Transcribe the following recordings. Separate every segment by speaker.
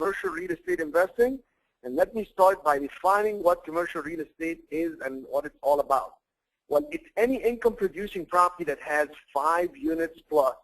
Speaker 1: commercial real estate investing. And let me start by defining what commercial real estate is and what it's all about. Well, it's any income-producing property that has 5 units plus.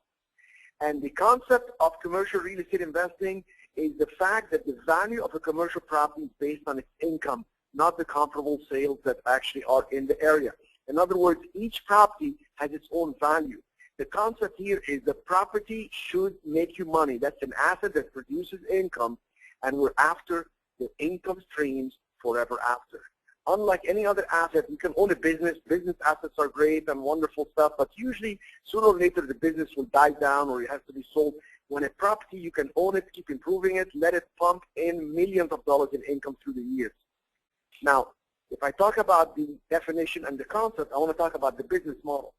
Speaker 1: And the concept of commercial real estate investing is the fact that the value of a commercial property is based on its income, not the comparable sales that actually are in the area. In other words, each property has its own value. The concept here is the property should make you money. That's an asset that produces income, and we're after the income streams forever after. Unlike any other asset, you can own a business. Business assets are great and wonderful stuff, but usually sooner or later the business will die down or it has to be sold. When a property, you can own it, keep improving it, let it pump in millions of dollars in income through the years. Now, if I talk about the definition and the concept, I want to talk about the business model.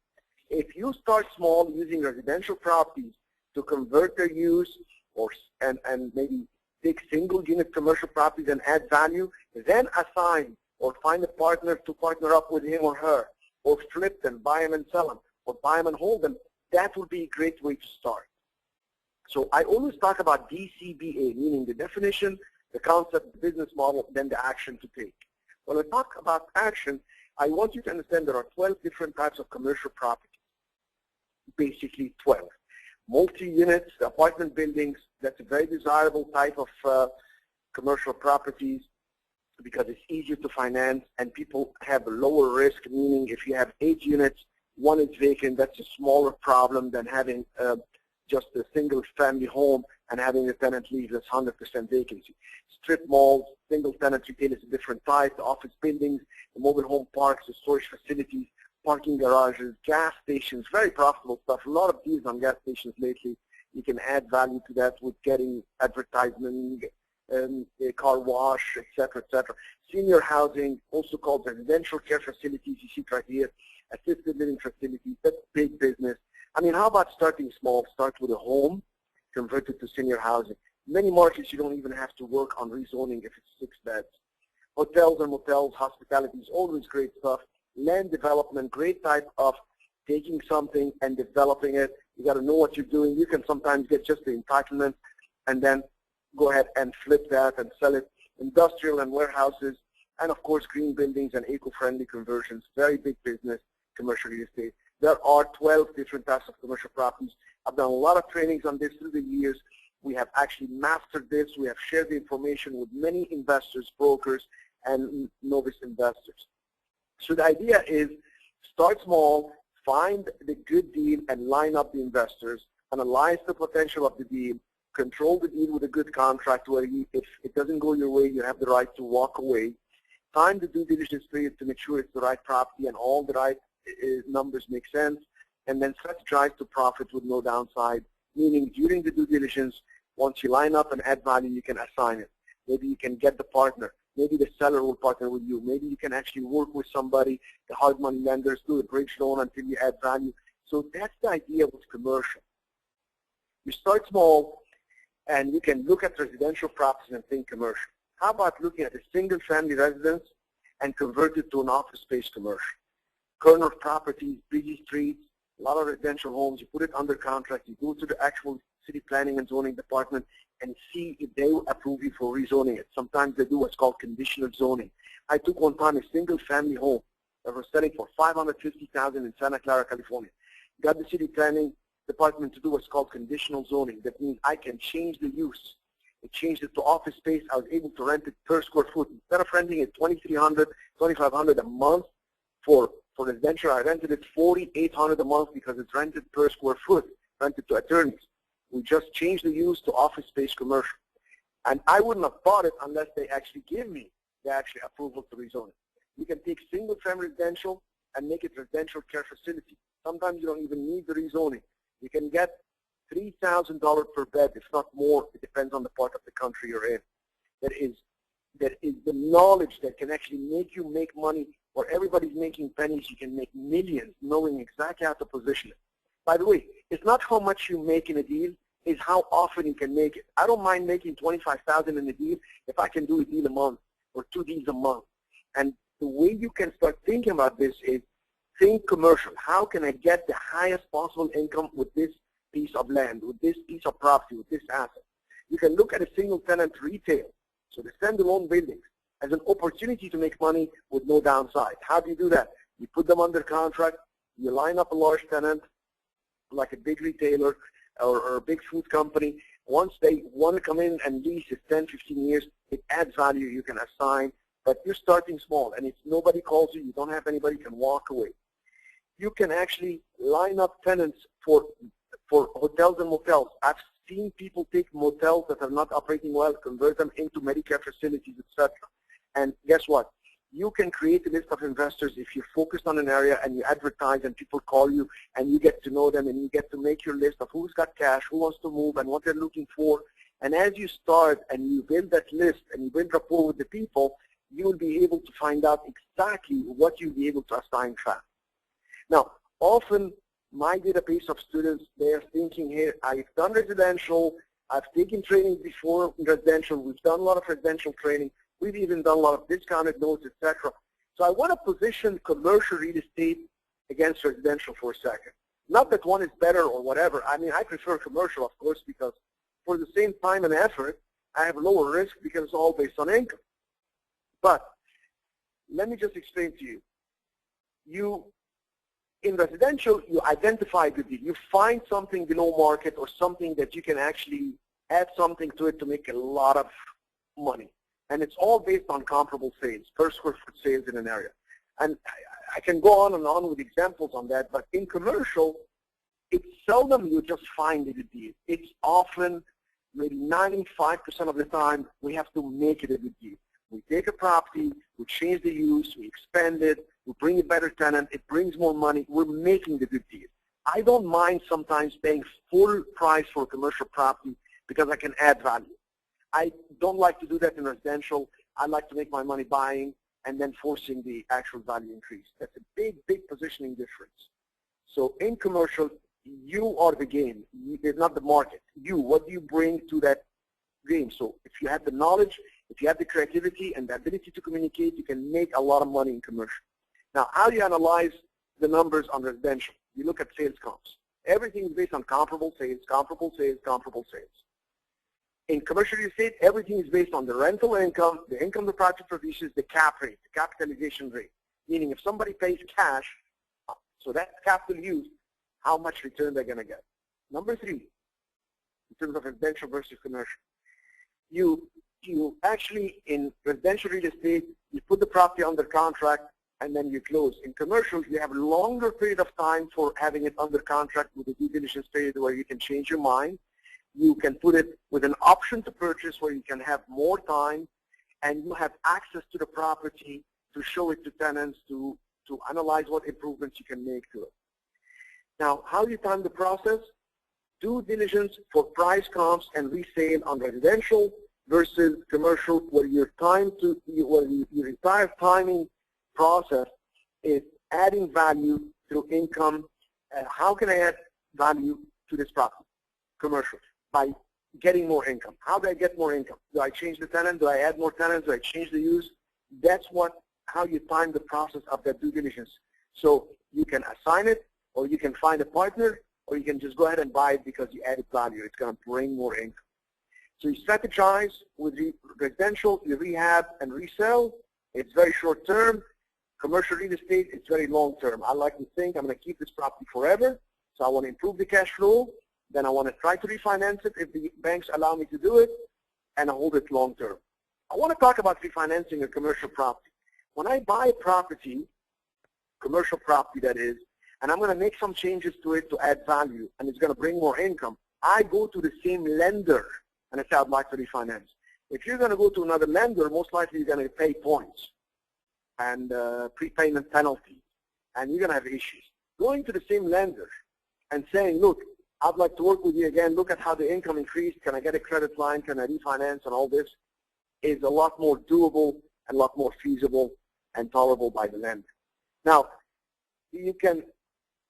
Speaker 1: If you start small using residential properties to convert their use and maybe take single unit commercial properties and add value, then assign or find a partner to partner up with him or her, or flip them, buy them and sell them, or buy them and hold them, that would be a great way to start. So I always talk about DCBA, meaning the definition, the concept, the business model, then the action to take. When I talk about action, I want you to understand there are 12 different types of commercial properties. Basically 12. Multi-units, apartment buildings, that's a very desirable type of commercial properties because it's easier to finance and people have a lower risk, meaning if you have 8 units, 1 is vacant, that's a smaller problem than having just a single family home and having a tenant leave that's 100% vacancy. Strip malls, single tenant retail is a different type, the office buildings, the mobile home parks, the storage facilities, parking garages, gas stations, very profitable stuff. A lot of deals on gas stations lately. You can add value to that with getting advertisement, a car wash, etc., etc. Senior housing, also called residential care facilities, you see it right here, assisted living facilities, that's big business. I mean, how about starting small? Start with a home, convert it to senior housing. Many markets you don't even have to work on rezoning if it's 6 beds. Hotels and motels, hospitality is always great stuff. Land development, great type of taking something and developing it. You got to know what you're doing. You can sometimes get just the entitlement and then go ahead and flip that and sell it. Industrial and warehouses, and of course green buildings and eco-friendly conversions. Very big business, commercial real estate. There are 12 different types of commercial properties. I've done a lot of trainings on this through the years. We have actually mastered this. We have shared the information with many investors, brokers, and novice investors. So the idea is start small, find the good deal and line up the investors, analyze the potential of the deal, control the deal with a good contract where if it doesn't go your way, you have the right to walk away. Time the due diligence period to make sure it's the right property and all the right numbers make sense, and then set drive to profit with no downside, meaning during the due diligence, once you line up and add value, you can assign it. Maybe you can get the partner. Maybe the seller will partner with you. Maybe you can actually work with somebody, the hard money lenders, do a bridge loan until you add value. So that's the idea with commercial. You start small, and you can look at residential properties and think commercial. How about looking at a single-family residence and convert it to an office space commercial? Corner properties, busy streets, a lot of residential homes, you put it under contract, you go to the actual city planning and zoning department and see if they will approve you for rezoning it. Sometimes they do what's called conditional zoning. I took one time a single family home that was selling for $550,000 in Santa Clara, California. Got the city planning department to do what's called conditional zoning. That means I can change the use. I changed it to office space. I was able to rent it per square foot. Instead of renting it $2,300, $2,500 a month for residential, I rented it $4,800 a month because it's rented per square foot, rented to attorneys. We just changed the use to office space commercial. And I wouldn't have bought it unless they actually give me the actual approval to rezone it. You can take single family residential and make it residential care facility. Sometimes you don't even need the rezoning. You can get $3,000 per bed, if not more. It depends on the part of the country you're in. That is the knowledge that can actually make you make money. Where everybody's making pennies, you can make millions, knowing exactly how to position it. By the way, it's not how much you make in a deal, it's how often you can make it. I don't mind making $25,000 in a deal if I can do a deal a month or 2 deals a month. And the way you can start thinking about this is think commercial. How can I get the highest possible income with this piece of land, with this piece of property, with this asset? You can look at a single tenant retail, so the standalone buildings, as an opportunity to make money with no downside. How do you do that? You put them under contract, you line up a large tenant, like a big retailer or a big food company. Once they want to come in and lease it 10, 15 years, it adds value you can assign, but you're starting small, and if nobody calls you, you don't have anybody, you can walk away. You can actually line up tenants for hotels and motels. I've seen people take motels that are not operating well, convert them into Medicare facilities, etc. And guess what? You can create a list of investors if you're focused on an area and you advertise and people call you and you get to know them and you get to make your list of who's got cash, who wants to move, and what they're looking for. And as you start and you build that list and you build rapport with the people, you'll be able to find out exactly what you'll be able to assign fast. Now, often my database of students, they're thinking here, I've done residential, I've taken training before in residential, we've done a lot of residential training, we've even done a lot of discounted notes, etc. So I want to position commercial real estate against residential for a second. Not that one is better or whatever. I mean, I prefer commercial, of course, because for the same time and effort, I have lower risk because it's all based on income. But let me just explain to you. In residential, you identify the deal. You find something below market or something that you can actually add something to it to make a lot of money. And it's all based on comparable sales, per square foot sales in an area. And I can go on and on with examples on that, but in commercial, it's seldom you just find a good deal. It's often, maybe 95% of the time, we have to make it a good deal. We take a property, we change the use, we expand it, we bring a better tenant, it brings more money, we're making the good deal. I don't mind sometimes paying full price for a commercial property because I can add value. I don't like to do that in residential. I like to make my money buying and then forcing the actual value increase. That's a big, big positioning difference. So in commercial, you are the game. It's not the market. You, what do you bring to that game? So if you have the knowledge, if you have the creativity and the ability to communicate, you can make a lot of money in commercial. Now, how do you analyze the numbers on residential? You look at sales comps. Everything is based on comparable sales, comparable sales, comparable sales. In commercial real estate, everything is based on the rental income, the income the project produces, the cap rate, the capitalization rate. Meaning if somebody pays cash, so that's capital used, how much return they're going to get. Number three, in terms of residential versus commercial, you actually, in residential real estate, you put the property under contract and then you close. In commercial, you have a longer period of time for having it under contract with a due diligence period where you can change your mind. You can put it with an option to purchase where you can have more time, and you have access to the property to show it to tenants, to analyze what improvements you can make to it. Now, how do you time the process? Due diligence for price comps and resale on residential versus commercial, where your entire timing process is adding value through income. How can I add value to this property? Commercial, by getting more income. How do I get more income? Do I change the tenant? Do I add more tenants? Do I change the use? That's how you time the process of that due diligence. So you can assign it, or you can find a partner, or you can just go ahead and buy it because you added value. It's going to bring more income. So you strategize with residential, you rehab and resell. It's very short term. Commercial real estate, it's very long term. I like to think I'm going to keep this property forever. So I want to improve the cash flow. Then I want to try to refinance it if the banks allow me to do it, and I hold it long term. I want to talk about refinancing a commercial property. When I buy a property, commercial property that is, and I'm going to make some changes to it to add value, and it's going to bring more income, I go to the same lender and I say I'd like to refinance. If you're going to go to another lender, most likely you're going to pay points and prepayment penalties, and you're going to have issues. Going to the same lender and saying, look, I'd like to work with you again, look at how the income increased, can I get a credit line, can I refinance, and all this is a lot more doable and a lot more feasible and tolerable by the lender. Now, you can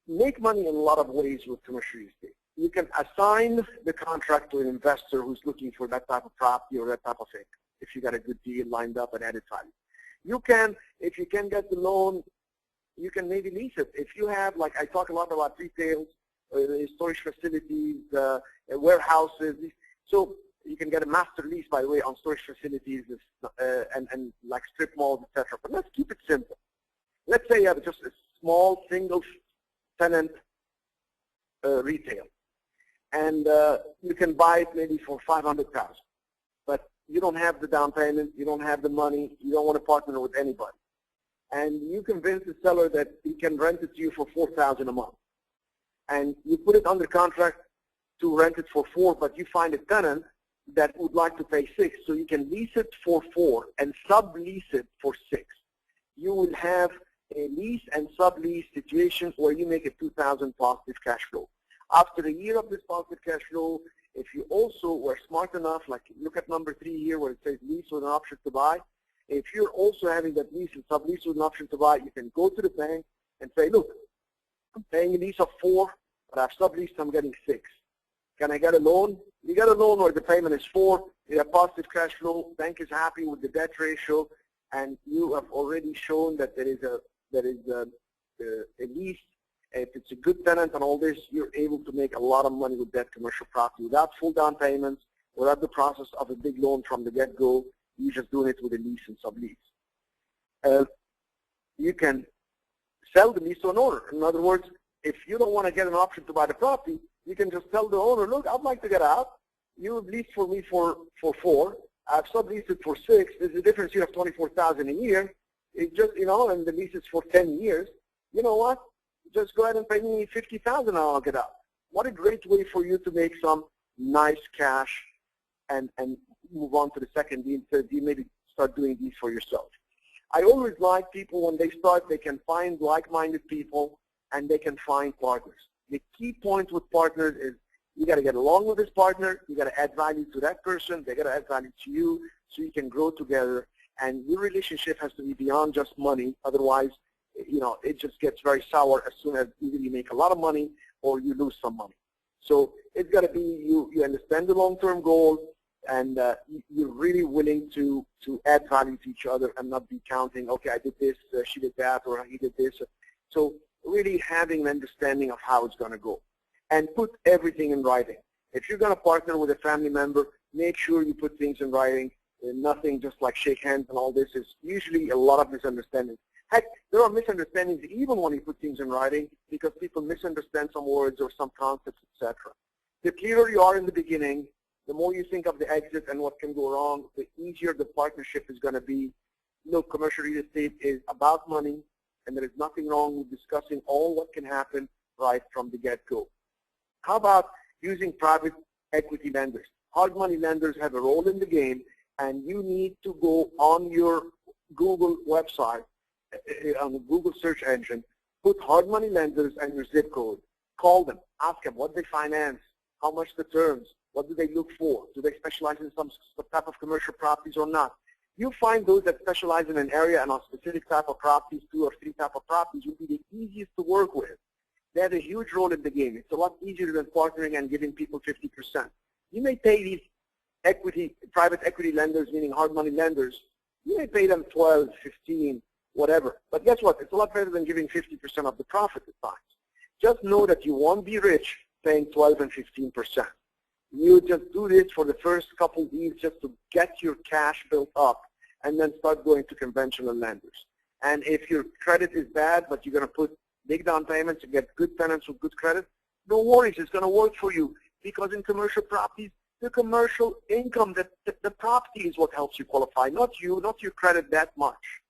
Speaker 1: make money in a lot of ways with commercial real estate. You can assign the contract to an investor who's looking for that type of property or that type of thing, if you got a good deal lined up and added value. You can, if you can get the loan, you can maybe lease it. If you have, like I talk a lot about retail, storage facilities, warehouses. So You can get a master lease, by the way, on storage facilities and like strip malls, etc. But let's keep it simple. Let's say you have just a small single tenant retail, and you can buy it maybe for $500,000. But you don't have the down payment, you don't have the money, you don't want to partner with anybody. And you convince the seller that he can rent it to you for $4,000 a month. And you put it under contract to rent it for $4,000, but you find a tenant that would like to pay $6,000, so you can lease it for $4,000 and sublease it for $6,000. You will have a lease and sublease situation where you make a $2,000 positive cash flow. After a year of this positive cash flow, if you also were smart enough, like look at number 3 here where it says lease with an option to buy. If you're also having that lease and sublease with an option to buy, you can go to the bank and say, look, I'm paying a lease of $4,000, but I've subleased, I'm getting $6,000. Can I get a loan? You get a loan where the payment is $4,000, you have positive cash flow, bank is happy with the debt ratio, and you have already shown that there is a lease. If it's a good tenant and all this, you're able to make a lot of money with that commercial property without full down payments, without the process of a big loan from the get-go. You're just doing it with a lease and sublease. You can sell the lease to an owner. In other words, if you don't want to get an option to buy the property, you can just tell the owner, look, I'd like to get out. You have leased for me for $4,000. I've subleased it for $6,000. There's a difference here of $24,000 a year. It just, and the lease is for 10 years. You know what? Just go ahead and pay me $50,000 and I'll get out. What a great way for you to make some nice cash and move on to the second deal. Third deal, maybe start doing these for yourself. I always like people when they start, they can find like-minded people and they can find partners. The key point with partners is you got to get along with this partner, you got to add value to that person, they got to add value to you so you can grow together, and your relationship has to be beyond just money. Otherwise, it just gets very sour as soon as either you make a lot of money or you lose some money. So it's got to be you understand the long-term goal, and you're really willing to add value to each other and not be counting, okay, I did this, she did that, or he did this. So really having an understanding of how it's going to go. And put everything in writing. If you're going to partner with a family member, make sure you put things in writing. Nothing just like shake hands and all this. Is usually a lot of misunderstandings. Heck, there are misunderstandings even when you put things in writing because people misunderstand some words or some concepts, etc. The clearer you are in the beginning, the more you think of the exit and what can go wrong, the easier the partnership is going to be. Look, commercial real estate is about money, and there is nothing wrong with discussing all what can happen right from the get-go. How about using private equity lenders? Hard money lenders have a role in the game, and you need to go on your Google website, on the Google search engine, put hard money lenders and your zip code. Call them, ask them what they finance, how much the terms, what do they look for, do they specialize in some type of commercial properties or not. You find those that specialize in an area and on specific type of properties, 2 or 3 type of properties, would be the easiest to work with. They have a huge role in the game. It's a lot easier than partnering and giving people 50%. You may pay these private equity lenders, meaning hard money lenders, you may pay them 12, 15, whatever. But guess what? It's a lot better than giving 50% of the profit at times. Just know that you won't be rich paying 12 and 15%. You just do this for the first couple deals just to get your cash built up and then start going to conventional lenders. And if your credit is bad, but you're going to put big down payments to get good tenants with good credit, no worries, it's going to work for you. Because in commercial properties, the commercial income, the property is what helps you qualify, not you, not your credit that much.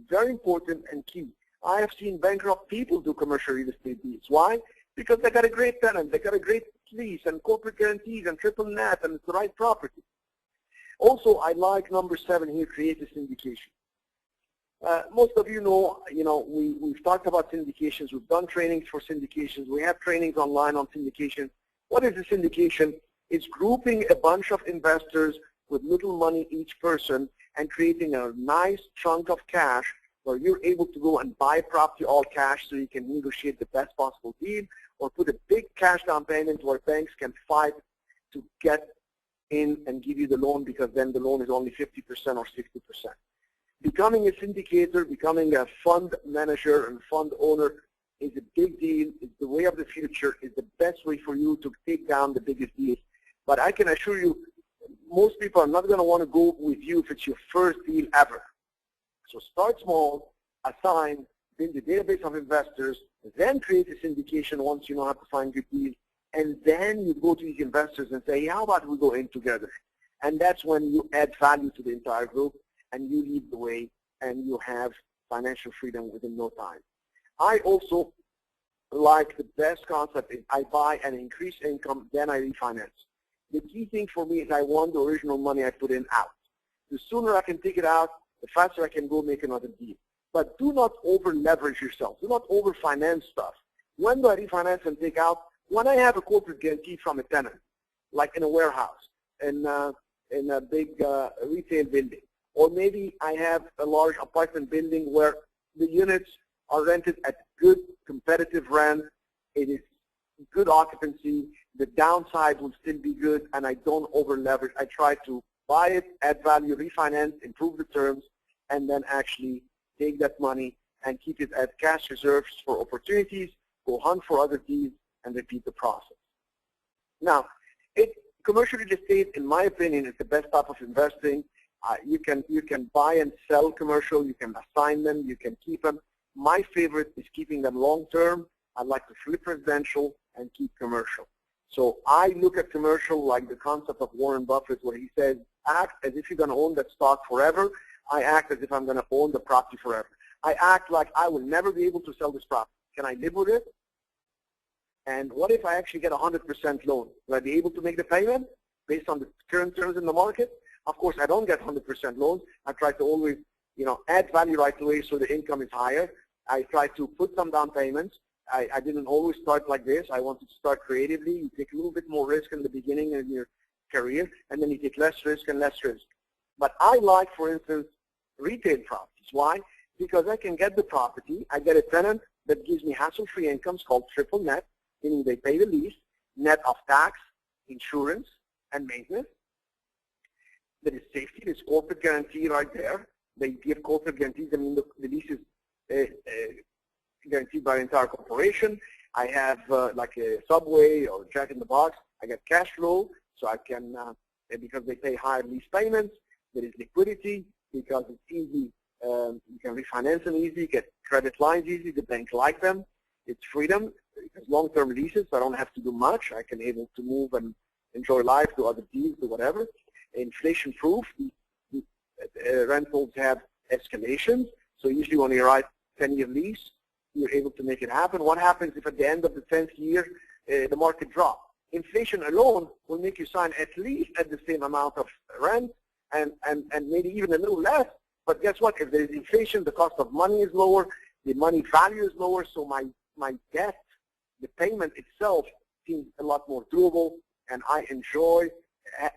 Speaker 1: Very important and key. I have seen bankrupt people do commercial real estate deals. Why? Because they got a great tenant, they got a great lease and corporate guarantees and triple net, and it's the right property. Also, I like number 7 here, create a syndication. Most of you know, we've talked about syndications. We've done trainings for syndications. We have trainings online on syndication. What is a syndication? It's grouping a bunch of investors with little money each person and creating a nice chunk of cash where you're able to go and buy property all cash so you can negotiate the best possible deal, or put a big cash down payment where banks can fight to get in and give you the loan, because then the loan is only 50% or 60%. Becoming a syndicator, becoming a fund manager and fund owner is a big deal. It's the way of the future. It's the best way for you to take down the biggest deals. But I can assure you, most people are not going to want to go with you if it's your first deal ever. So start small, assign, build a database of investors, then create a syndication once you know how to find good deals, and then you go to these investors and say, how about we go in together? And that's when you add value to the entire group, and you lead the way, and you have financial freedom within no time. I also like the best concept is I buy and increase income, then I refinance. The key thing for me is I want the original money I put in out. The sooner I can take it out, the faster I can go make another deal. But do not over-leverage yourself. Do not over-finance stuff. When do I refinance and take out? When I have a corporate guarantee from a tenant, like in a warehouse, in a big retail building. Or maybe I have a large apartment building where the units are rented at good competitive rent. It is good occupancy. The downside will still be good, and I don't over-leverage. I try to buy it, add value, refinance, improve the terms, and then actually take that money and keep it as cash reserves for opportunities, go hunt for other deals, and repeat the process. Now, commercial real estate, in my opinion, is the best type of investing. You can buy and sell commercial. You can assign them. You can keep them. My favorite is keeping them long-term. I like to flip residential and keep commercial. So I look at commercial like the concept of Warren Buffett, where he says, act as if you're going to own that stock forever. I act as if I'm going to own the property forever. I act like I will never be able to sell this property. Can I live with it? And what if I actually get a 100% loan? Will I be able to make the payment based on the current terms in the market? Of course, I don't get 100% loans. I try to always, add value right away so the income is higher. I try to put some down payments. I didn't always start like this. I wanted to start creatively. You take a little bit more risk in the beginning of your career, and then you take less risk and less risk. But I like, for instance, retail properties. Why? Because I can get the property. I get a tenant that gives me hassle-free income. It's called triple net, meaning they pay the lease, net of tax, insurance, and maintenance. There is safety. There's corporate guarantee right there. They give corporate guarantees. I mean, the lease is guaranteed by the entire corporation. I have like a Subway or Jack in the Box. I get cash flow, so I can, because they pay higher lease payments. There is liquidity because it's easy. You can refinance them easy, get credit lines easy. The bank like them. It's freedom. Because long-term leases, I don't have to do much. I can able to move and enjoy life, do other deals, do whatever. Inflation-proof. Rentals have escalations. So usually when you write 10-year lease, you're able to make it happen. What happens if at the end of the 10th year, the market drops? Inflation alone will make you sign at least at the same amount of rent and maybe even a little less. But guess what? If there is inflation, the cost of money is lower, the money value is lower, so my debt, the payment itself seems a lot more doable, and I enjoy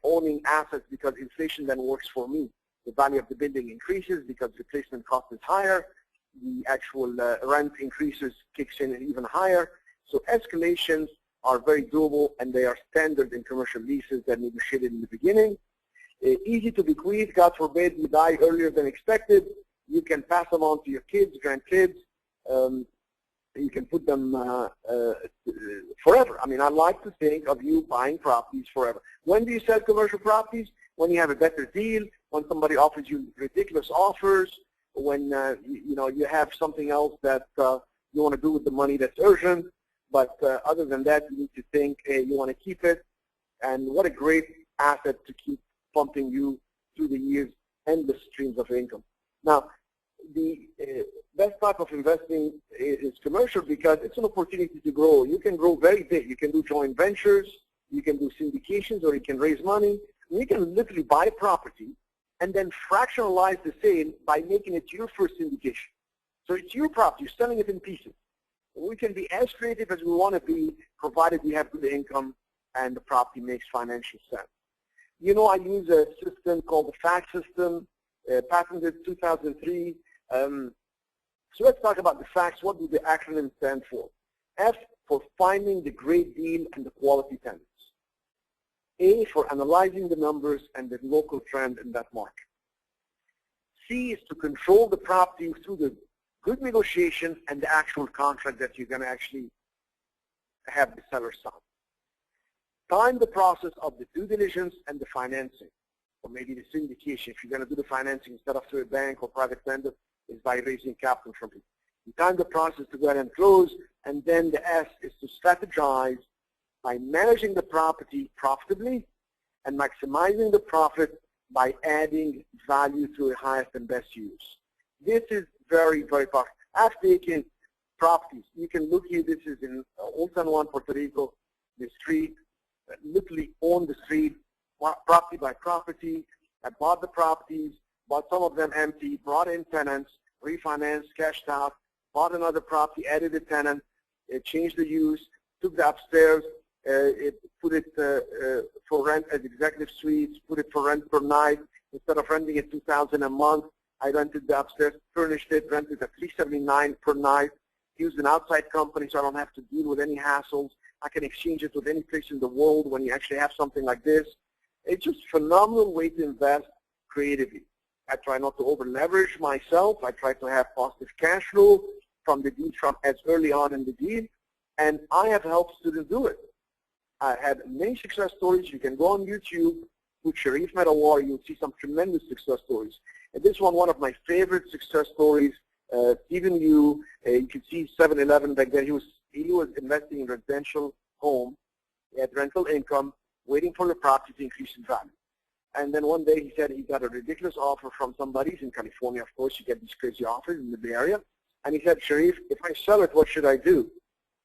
Speaker 1: owning assets because inflation then works for me. The value of the building increases because replacement cost is higher. The actual rent increases kicks in even higher. So escalations are very doable, and they are standard in commercial leases that are negotiated in the beginning. Easy to bequeath. God forbid you die earlier than expected. You can pass them on to your kids, grandkids. You can put them forever. I mean, I like to think of you buying properties forever. When do you sell commercial properties? When you have a better deal, when somebody offers you ridiculous offers, when you have something else that you want to do with the money that's urgent. But other than that, you need to think, hey, you want to keep it, and what a great asset to keep pumping you through the years, endless streams of income. Now, the best type of investing is commercial because it's an opportunity to grow. You can grow very big. You can do joint ventures, you can do syndications, or you can raise money. And you can literally buy a property and then fractionalize the sale by making it your first syndication. So it's your property. You're selling it in pieces. We can be as creative as we want to be, provided we have good income and the property makes financial sense. I use a system called the FACT system, patented 2003. So let's talk about the facts. What do the acronyms stand for? F for finding the great deal and the quality tenants. A for analyzing the numbers and the local trend in that market. C is to control the property through the good negotiation and the actual contract that you're going to actually have the seller sign. Time the process of the due diligence and the financing. or maybe the syndication, if you're going to do the financing instead of through a bank or private lender, is by raising capital from people. You time the process to go ahead and close, and then the S is to strategize by managing the property profitably and maximizing the profit by adding value to the highest and best use. This is very, very powerful. I've taken properties. You can look here. This is in Old San Juan, Puerto Rico, the street, literally own the street, property by property. I bought the properties, bought some of them empty, brought in tenants, refinanced, cashed out, bought another property, added a tenant, changed the use, took the upstairs, put it for rent as executive suites, put it for rent per night. Instead of renting it $2,000 a month, I rented the upstairs, furnished it, rented at $379 per night, used an outside company so I don't have to deal with any hassles. I can exchange it with any place in the world when you actually have something like this. It's just a phenomenal way to invest creatively. I try not to over-leverage myself. I try to have positive cash flow from the deal from as early on in the deal, and I have helped students do it. I had many success stories. You can go on YouTube, put Cherif Medawar, you'll see some tremendous success stories. And this one of my favorite success stories, Stephen Yu, you can see 7-Eleven back then. He was investing in residential home. He had rental income, waiting for the property to increase in value. And then one day he said he got a ridiculous offer from somebody. He's in California, of course. You get these crazy offers in the Bay Area. And he said, Cherif, if I sell it, what should I do?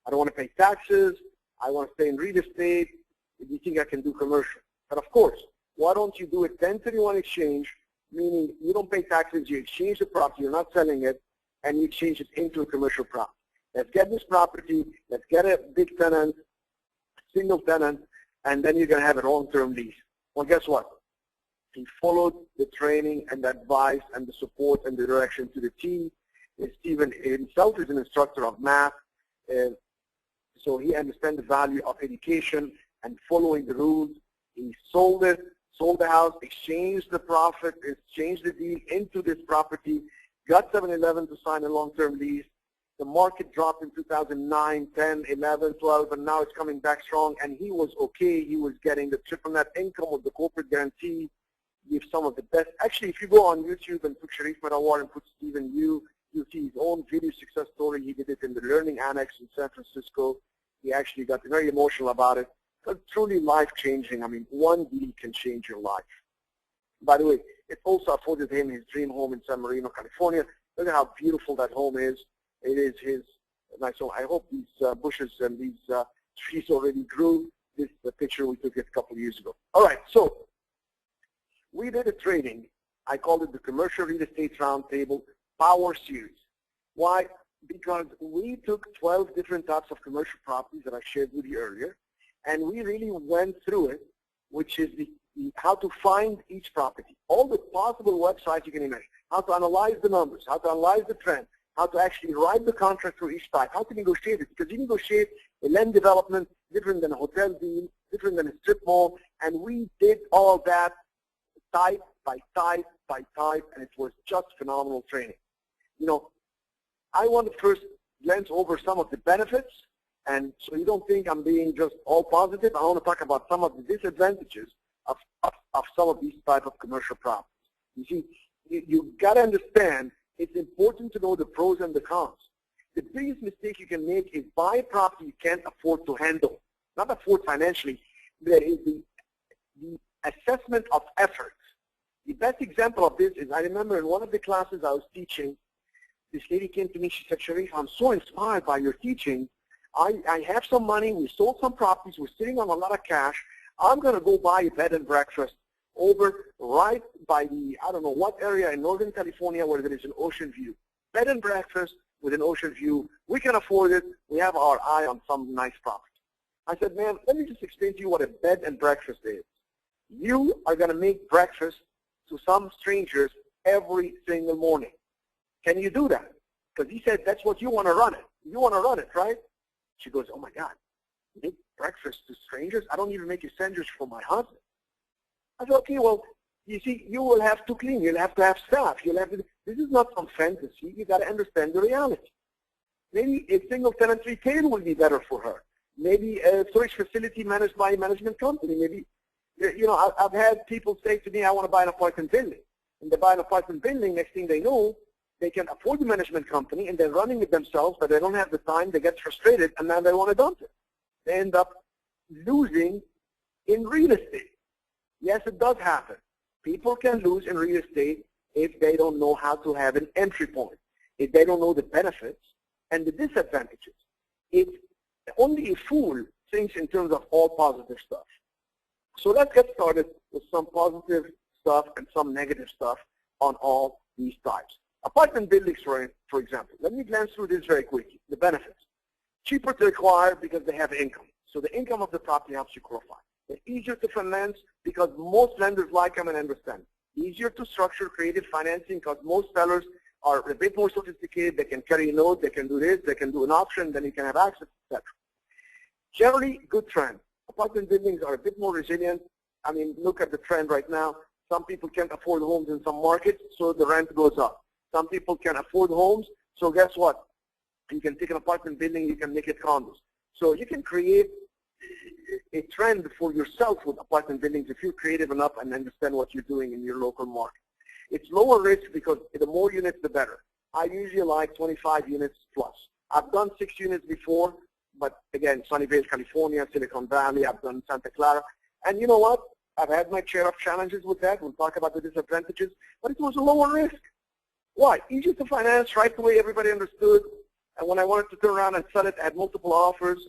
Speaker 1: I don't want to pay taxes. I want to stay in real estate. Do you think I can do commercial? But of course, why don't you do a 1031 exchange, meaning you don't pay taxes, you exchange the property, you're not selling it, and you exchange it into a commercial property. Let's get this property, let's get a big tenant, single tenant, and then you're going to have a long-term lease. Well, guess what? He followed the training and the advice and the support and the direction to the T. Stephen himself is an instructor of math, so he understands the value of education and following the rules. He sold it, sold the house, exchanged the profit, exchanged the deal into this property, got 7-Eleven to sign a long-term lease. The market dropped in 2009, 10, 11, 12, and now it's coming back strong, and he was okay. He was getting the triple net income with the corporate guarantee. Give some of the best. Actually, if you go on YouTube and put Cherif Medawar and put Stephen Yu, you'll see his own video success story. He did it in the Learning Annex in San Francisco. He actually got very emotional about it. But truly life-changing. I mean, one deal can change your life. By the way, it also afforded him his dream home in San Marino, California. Look at how beautiful that home is. It is his nice home. I hope these bushes and these trees already grew. This is the picture we took it a couple of years ago. All right, so we did a training. I called it the Commercial Real Estate Roundtable Power Series. Why? Because we took 12 different types of commercial properties that I shared with you earlier, and we really went through it, which is how to find each property, all the possible websites you can imagine, how to analyze the numbers, how to analyze the trend, how to actually write the contract for each type, how to negotiate it, because you negotiate a land development different than a hotel deal, different than a strip mall, and we did all that type by type by type, and it was just phenomenal training. You know, I want to first glance over some of the benefits, and so you don't think I'm being just all positive. I want to talk about some of the disadvantages of some of these type of commercial properties. You see, you've got to understand it's important to know the pros and the cons. The biggest mistake you can make is buy a property you can't afford to handle, not afford financially. There is the assessment of effort. The best example of this is I remember in one of the classes I was teaching, this lady came to me, she said, Cherif, I'm so inspired by your teaching. I have some money, we sold some properties, we're sitting on a lot of cash. I'm going to go buy a bed and breakfast over right by the, I don't know what area in Northern California where there is an ocean view. Bed and breakfast with an ocean view. We can afford it. We have our eye on some nice property. I said, man, let me just explain to you what a bed and breakfast is. You are going to make breakfast to some strangers every single morning. Can you do that? Because he said, that's what you want to run it. You want to run it, right? She goes, oh my God, make breakfast to strangers? I don't even make a sandwich for my husband. I said, okay, well, you see, you will have to clean. You'll have to have staff. You'll have to, this is not some fantasy. You got to understand the reality. Maybe a single tenant retail will be better for her. Maybe a storage facility managed by a management company. You know, I've had people say to me, I want to buy an apartment building. And they buy an apartment building, next thing they know, they can afford the management company, and they're running it themselves, but they don't have the time, they get frustrated, and now they want to dump it. They end up losing in real estate. Yes, it does happen. People can lose in real estate if they don't know how to have an entry point, if they don't know the benefits and the disadvantages. It's only a fool thinks in terms of all positive stuff. So let's get started with some positive stuff and some negative stuff on all these types. Apartment buildings, for example. Let me glance through this very quickly. The benefits. Cheaper to acquire because they have income. So the income of the property helps you qualify. They're easier to finance because most lenders like them and understand. Easier to structure creative financing because most sellers are a bit more sophisticated. They can carry a note, they can do this, they can do an option, then you can have access, etc. Generally, good trend. Apartment buildings are a bit more resilient. I mean, look at the trend right now. Some people can't afford homes in some markets, so the rent goes up. Some people can afford homes, so guess what? You can take an apartment building, you can make it condos. So you can create a trend for yourself with apartment buildings if you're creative enough and understand what you're doing in your local market. It's lower risk because the more units, the better. I usually like 25 units plus. I've done 6 units before, but again, Sunnyvale, California, Silicon Valley, I've done Santa Clara. And you know what? I've had my share of challenges with that. We'll talk about the disadvantages, but it was a lower risk. Why? Easier to finance, right away, everybody understood. And when I wanted to turn around and sell it, I had multiple offers.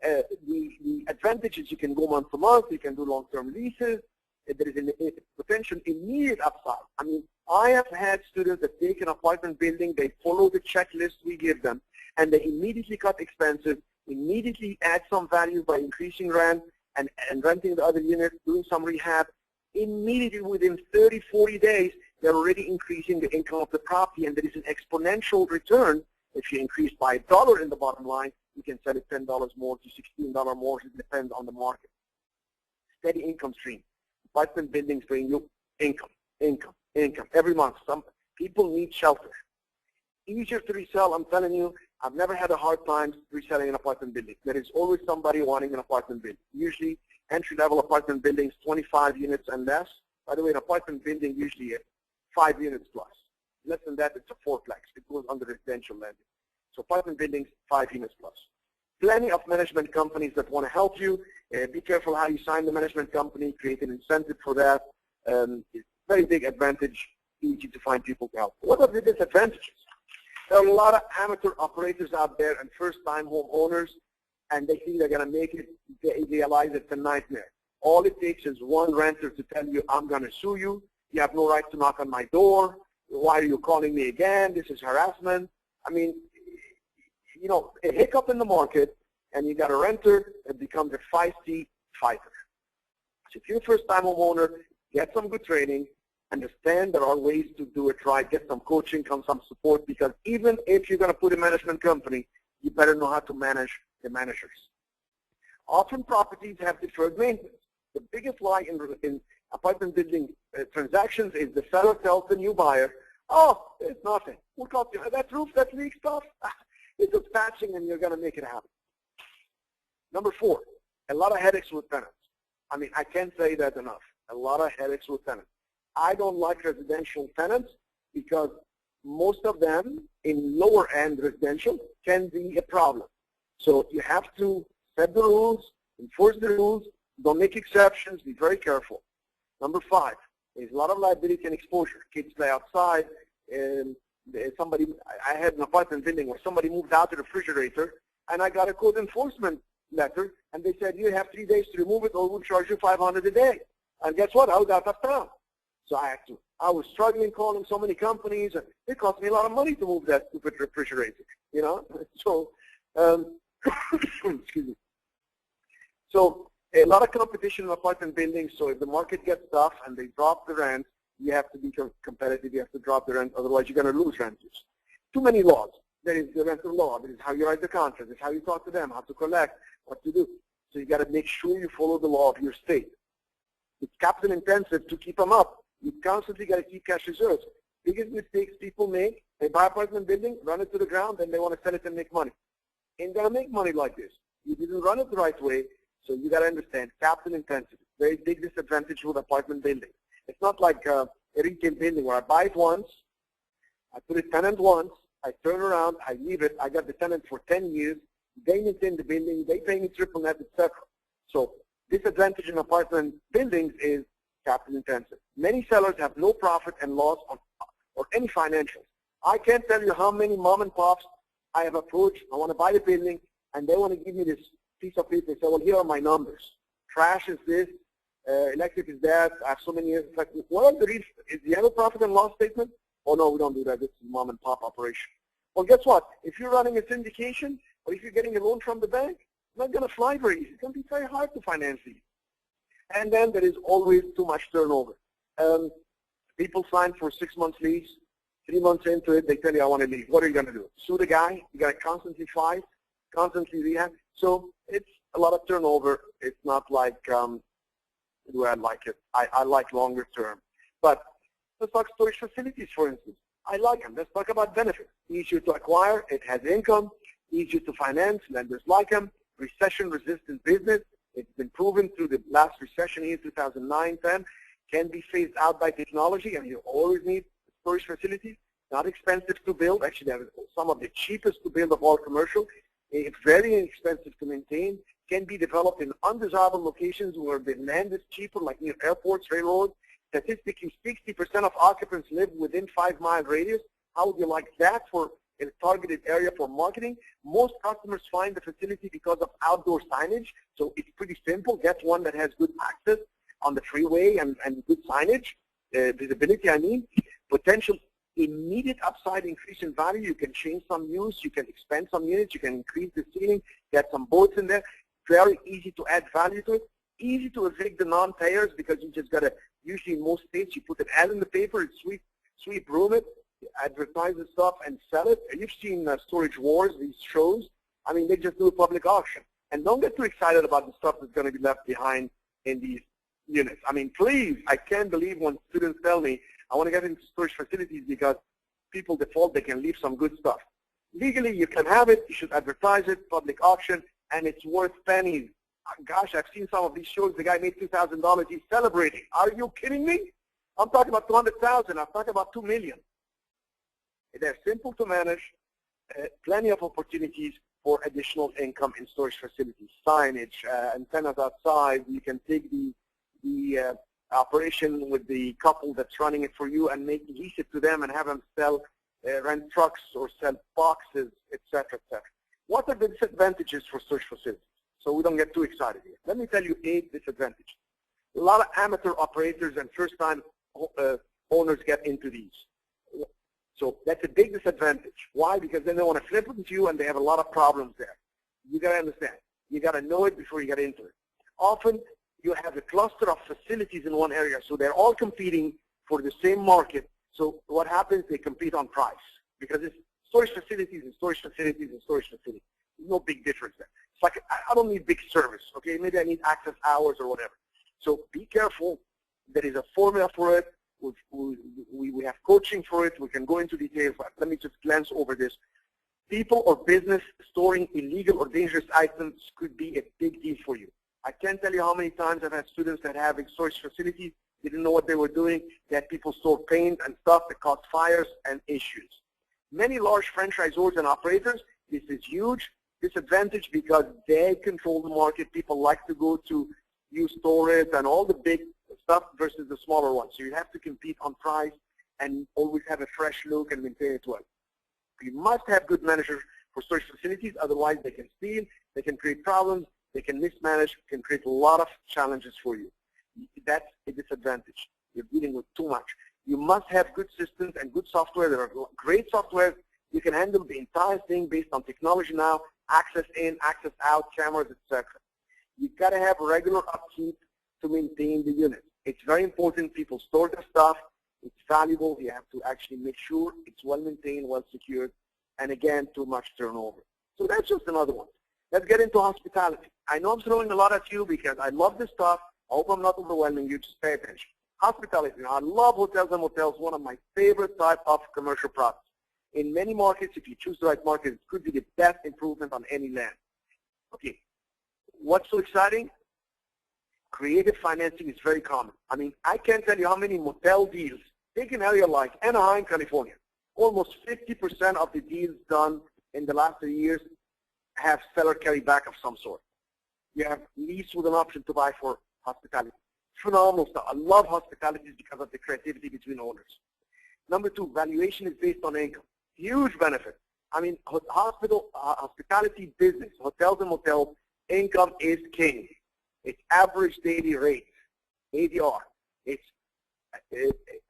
Speaker 1: The advantage is you can go month to month, you can do long-term leases. There is a potential immediate upside. I mean, I have had students that take an apartment building, they follow the checklist we give them, and they immediately cut expenses, immediately add some value by increasing rent and renting the other units, doing some rehab. Immediately within 30, 40 days, they're already increasing the income of the property, and there is an exponential return. If you increase by $1 in the bottom line, you can sell it $10 more to $16 more. It depends on the market. Steady income stream. Apartment buildings bring you income, income, income every month. Some people need shelter. Easier to resell, I'm telling you. I've never had a hard time reselling an apartment building. There is always somebody wanting an apartment building. Usually, entry-level apartment buildings, 25 units and less. By the way, an apartment building usually is 5 units plus. Less than that, it's a fourplex. It goes under residential lending. So apartment buildings, 5 units plus. Plenty of management companies that want to help you. Be careful how you sign the management company. Create an incentive for that. It's a very big advantage. Easy to find people to help. What are the disadvantages? There are a lot of amateur operators out there and first-time homeowners, and they think they're going to make it. They realize it's a nightmare. All it takes is one renter to tell you, I'm going to sue you. You have no right to knock on my door. Why are you calling me again? This is harassment. I mean, you know, a hiccup in the market, and you got a renter that becomes a feisty fighter. So if you're a first-time homeowner, get some good training, understand there are ways to do it right, get some coaching, some support, because even if you're going to put a management company, you better know how to manage the managers. Often properties have deferred maintenance. The biggest lie in apartment building transactions is the seller tells the new buyer, oh, it's nothing. We'll cost you that roof, that leak stuff. It's just patching and you're going to make it happen. Number 4, a lot of headaches with tenants. I mean, I can't say that enough. A lot of headaches with tenants. I don't like residential tenants because most of them in lower end residential can be a problem. So you have to set the rules, enforce the rules, don't make exceptions, be very careful. Number 5, there's a lot of liability and exposure. Kids play outside, and I had an apartment building where somebody moved out the refrigerator, and I got a code enforcement letter, and they said, you have 3 days to remove it or we'll charge you $500 a day. And guess what? I was out of town. So I was struggling calling so many companies, and it cost me a lot of money to move that stupid refrigerator, you know? So, excuse me. So a lot of competition in apartment buildings, so if the market gets tough and they drop the rent, you have to be competitive, you have to drop the rent, otherwise you're going to lose renters. Too many laws. There is the rental law, there is how you write the contract, there is how you talk to them, how to collect, what to do. So you got to make sure you follow the law of your state. It's capital intensive to keep them up. You constantly got to keep cash reserves. Biggest mistakes people make, they buy apartment building, run it to the ground, then they want to sell it and make money. Ain't going to make money like this. You didn't run it the right way, so you got to understand capital intensity. very big disadvantage with apartment buildings. It's not like a retail building where I buy it once, I put a tenant once, I turn around, I leave it, I got the tenant for 10 years, they maintain the building, they pay me triple net, etc. So disadvantage in apartment buildings is capital intensive. Many sellers have no profit and loss or any financials. I can't tell you how many mom and pops I have approached. I want to buy the building, and they want to give me this piece of paper. They say, well, here are my numbers. Trash is this, electric is that, I have so many years. It's like, what are the reasons? Do you have a profit and loss statement? Oh, no, we don't do that. This is mom and pop operation. Well, guess what? If you're running a syndication, or if you're getting a loan from the bank, it's not going to fly very easy. It's going to be very hard to finance these. And then there is always too much turnover. People sign for a 6-month lease. 3 months into it, they tell you, I want to leave. What are you going to do? Sue the guy? You got to constantly fight, constantly rehab. So it's a lot of turnover. It's not like the way I like it. I like longer term. But let's talk storage facilities, for instance. I like them. Let's talk about benefits. Easier to acquire. It has income. Easier to finance. Lenders like them. Recession-resistant business. It's been proven through the last recession here, 2009-10. Can be phased out by technology, and you always need storage facilities. Not expensive to build. Actually, they're some of the cheapest to build of all commercial. It's very inexpensive to maintain. Can be developed in undesirable locations where the land is cheaper, like near airports, railroads. Statistically, 60% of occupants live within 5-mile radius. How would you like that for a targeted area for marketing? Most customers find the facility because of outdoor signage. So it's pretty simple. Get one that has good access on the freeway and good signage, visibility, I mean. Potential immediate upside increase in value. You can change some use. You can expand some units. You can increase the ceiling, get some boards in there. Very easy to add value to it. Easy to evict the non-payers because you just got to, usually in most states, you put an ad in the paper, it's sweep room it, advertise the stuff, and sell it. You've seen Storage Wars, these shows. I mean, they just do a public auction. And don't get too excited about the stuff that's going to be left behind in these units. I mean, please, I can't believe when students tell me, I want to get into storage facilities because people default, they can leave some good stuff. Legally, you can have it, you should advertise it, public auction, and it's worth pennies. Gosh, I've seen some of these shows, the guy made $2,000, he's celebrating. Are you kidding me? I'm talking about 200,000, I'm talking about 2 million. They're simple to manage, plenty of opportunities for additional income in storage facilities. Signage, antennas outside, you can take the operation with the couple that's running it for you and lease it to them and have them sell, rent trucks or sell boxes, etc., etc. What are the disadvantages for storage facilities? So we don't get too excited here. Let me tell you 8 disadvantages. A lot of amateur operators and first-time owners get into these. So that's a big disadvantage. Why? Because then they want to flip it to you and they have a lot of problems there. You got to understand. You got to know it before you get into it. Often, you have a cluster of facilities in one area, so they're all competing for the same market. So what happens, they compete on price because it's storage facilities and storage facilities and storage facilities. There's no big difference there. It's like, I don't need big service, okay? Maybe I need access hours or whatever. So be careful. There is a formula for it. We have coaching for it. We can go into details. Let me just glance over this. People or business storing illegal or dangerous items could be a big deal for you. I can't tell you how many times I've had students that have storage facilities, they didn't know what they were doing. They had people store paint and stuff that caused fires and issues. Many large franchisors and operators, this is huge disadvantage because they control the market. People like to go to U-Storage and all the big stuff versus the smaller ones. So you have to compete on price and always have a fresh look and maintain it well. You must have good managers for storage facilities, otherwise they can steal, they can create problems, they can mismanage, can create a lot of challenges for you. That's a disadvantage. You're dealing with too much. You must have good systems and good software. There are great software. You can handle the entire thing based on technology now, access in, access out, cameras, etc. You've got to have regular upkeep to maintain the unit. It's very important people store their stuff. It's valuable. You have to actually make sure it's well maintained, well secured, and again, too much turnover. So that's just another one. Let's get into hospitality. I know I'm throwing a lot at you because I love this stuff. I hope I'm not overwhelming you. Just pay attention. Hospitality. Now, I love hotels and motels, one of my favorite type of commercial products. In many markets, if you choose the right market, it could be the best improvement on any land. Okay. What's so exciting? creative financing is very common. I mean, I can't tell you how many motel deals. Take an area like Anaheim, California. Almost 50% of the deals done in the last 3 years have seller carryback of some sort. You have lease with an option to buy for hospitality. Phenomenal stuff. I love hospitality because of the creativity between owners. Number 2, valuation is based on income. Huge benefit. I mean, hospitality business, hotels and motels, income is king. It's average daily rate, ADR. It's